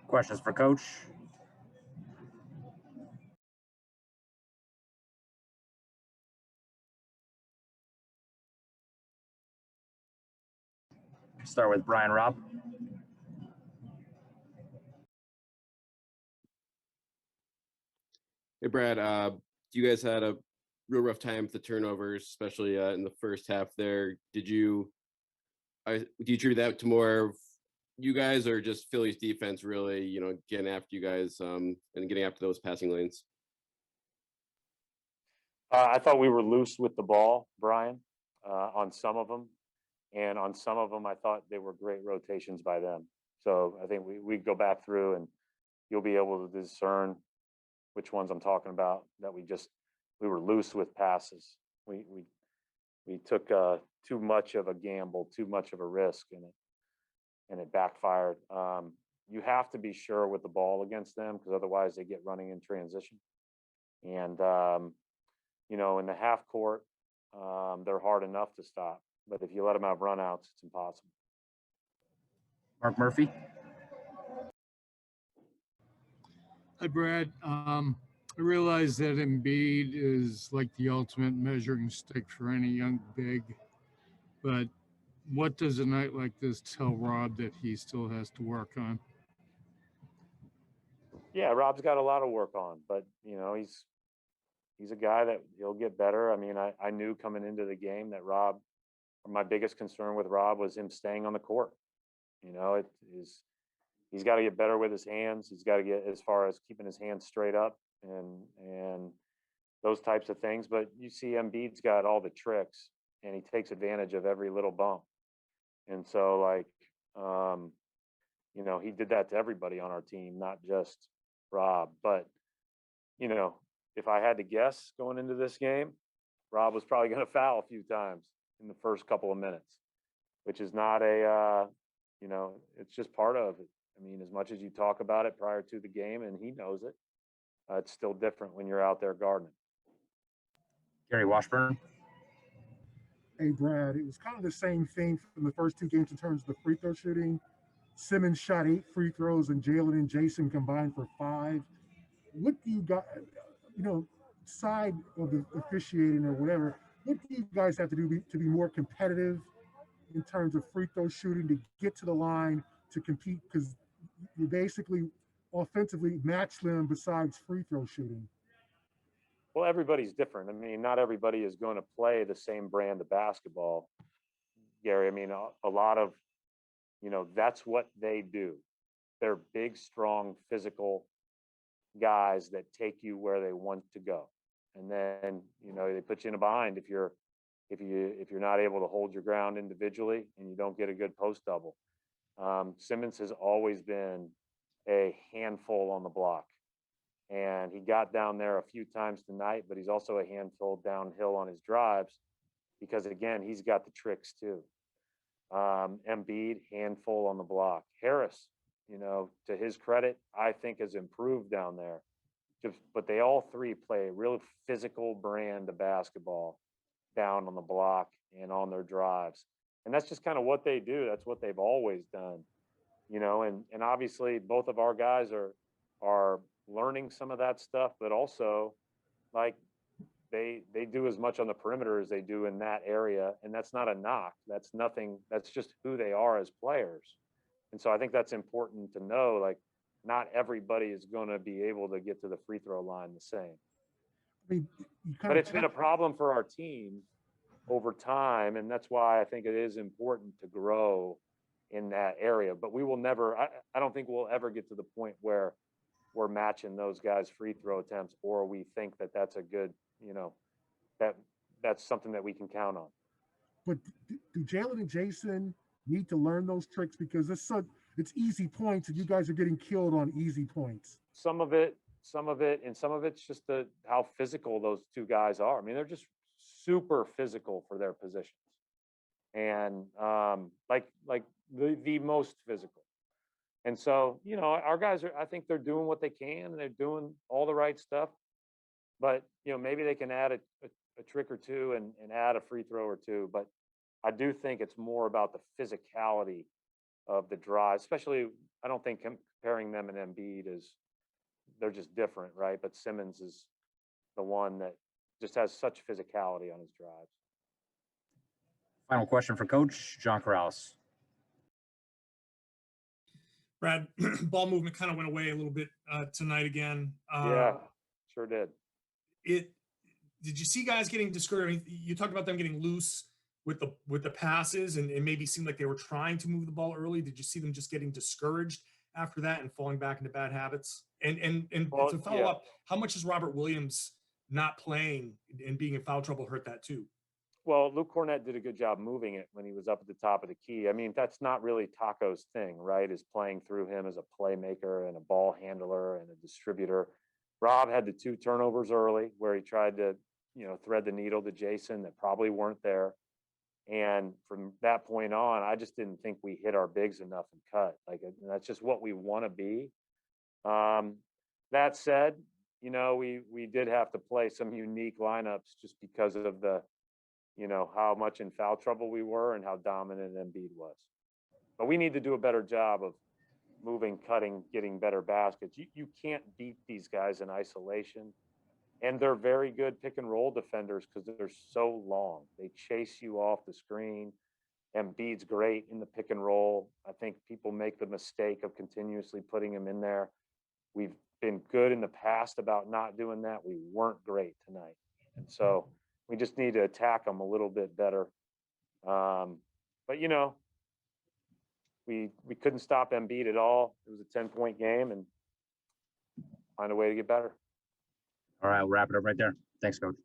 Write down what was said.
Questions for Coach? Start with Brian Robb. Hey, Brad, you guys had a real rough time with the turnovers, especially in the first half there. Do you attribute that to more of you guys or just Philly's defense really, getting after you guys and getting after those passing lanes? I thought we were loose with the ball, Brian, on some of them. And on some of them, I thought they were great rotations by them. So I think we go back through and you'll be able to discern which ones I'm talking about, that we were loose with passes. We took too much of a gamble, too much of a risk, and it backfired. You have to be sure with the ball against them because otherwise they get running in transition. And, in the half court, they're hard enough to stop. But if you let them have runouts, it's impossible. Mark Murphy. Hi, Brad. I realize that Embiid is like the ultimate measuring stick for any young big, but what does a night like this tell Rob that he still has to work on? Yeah, Rob's got a lot of work on, but he's a guy that he'll get better. I mean, I knew coming into the game that my biggest concern with Rob was him staying on the court. He's got to get better with his hands. He's got to get as far as keeping his hands straight up and those types of things. But you see Embiid's got all the tricks and he takes advantage of every little bump. And so he did that to everybody on our team, not just Rob. But, if I had to guess going into this game, Rob was probably going to foul a few times in the first couple of minutes, which is not it's just part of it. I mean, as much as you talk about it prior to the game, and he knows it, it's still different when you're out there guarding. Gary Washburn. Hey, Brad, it was kind of the same thing from the first two games in terms of the free throw shooting. Simmons shot 8 free throws and Jalen and Jason combined for 5. What do you got, side of the officiating or whatever, what do you guys have to do to be more competitive in terms of free throw shooting to get to the line to compete? Because you basically offensively match them besides free throw shooting. Well, everybody's different. I mean, not everybody is going to play the same brand of basketball, Gary. I mean, a lot of, that's what they do. They're big, strong, physical guys that take you where they want to go. And then, they put you in a bind if you're not able to hold your ground individually and you don't get a good post double. Simmons has always been a handful on the block. And he got down there a few times tonight, but he's also a handful downhill on his drives because, again, he's got the tricks too. Embiid, handful on the block. Harris, to his credit, I think has improved down there. But they all three play a real physical brand of basketball down on the block and on their drives. And that's just kind of what they do. That's what they've always done, and obviously both of our guys are learning some of that stuff, but also they do as much on the perimeter as they do in that area. And that's not a knock. That's nothing. That's just who they are as players. And so I think that's important to know, not everybody is going to be able to get to the free throw line the same. I mean, but it's been a problem for our team over time. And that's why I think it is important to grow in that area. But we will never, I don't think we'll ever get to the point where we're matching those guys' free throw attempts, or we think that that's a good, that's something that we can count on. But do Jalen and Jason need to learn those tricks? Because it's easy points and you guys are getting killed on easy points. Some of it, and some of it's just how physical those two guys are. I mean, they're just super physical for their positions. And the most physical. And so, our guys I think they're doing what they can and they're doing all the right stuff. But, maybe they can add a trick or two and add a free throw or two. But I do think it's more about the physicality of the drive, especially I don't think comparing them and Embiid is, they're just different, right? But Simmons is the one that just has such physicality on his drives. Final question for Coach John Corrales. Brad, ball movement kind of went away a little bit tonight again. Yeah, sure did. Did you see guys getting discouraged? I mean, you talked about them getting loose with the passes and it maybe seemed like they were trying to move the ball early. Did you see them just getting discouraged after that and falling back into bad habits? And Well, to follow up, how much is Robert Williams not playing and being in foul trouble hurt that too? Well, Luke Cornett did a good job moving it when he was up at the top of the key. I mean, that's not really Taco's thing, right? Is playing through him as a playmaker and a ball handler and a distributor. Rob had the 2 turnovers early where he tried to, thread the needle to Jason that probably weren't there. And from that point on, I just didn't think we hit our bigs enough and cut. Like, that's just what we want to be. That said, we did have to play some unique lineups just because of the, how much in foul trouble we were and how dominant Embiid was. But we need to do a better job of moving, cutting, getting better baskets. You can't beat these guys in isolation. And they're very good pick and roll defenders because they're so long. They chase you off the screen. Embiid's great in the pick and roll. I think people make the mistake of continuously putting him in there. We've been good in the past about not doing that. We weren't great tonight. And so we just need to attack them a little bit better. But, we couldn't stop Embiid at all. It was a 10-point game and find a way to get better. All right, we'll wrap it up right there. Thanks, Coach.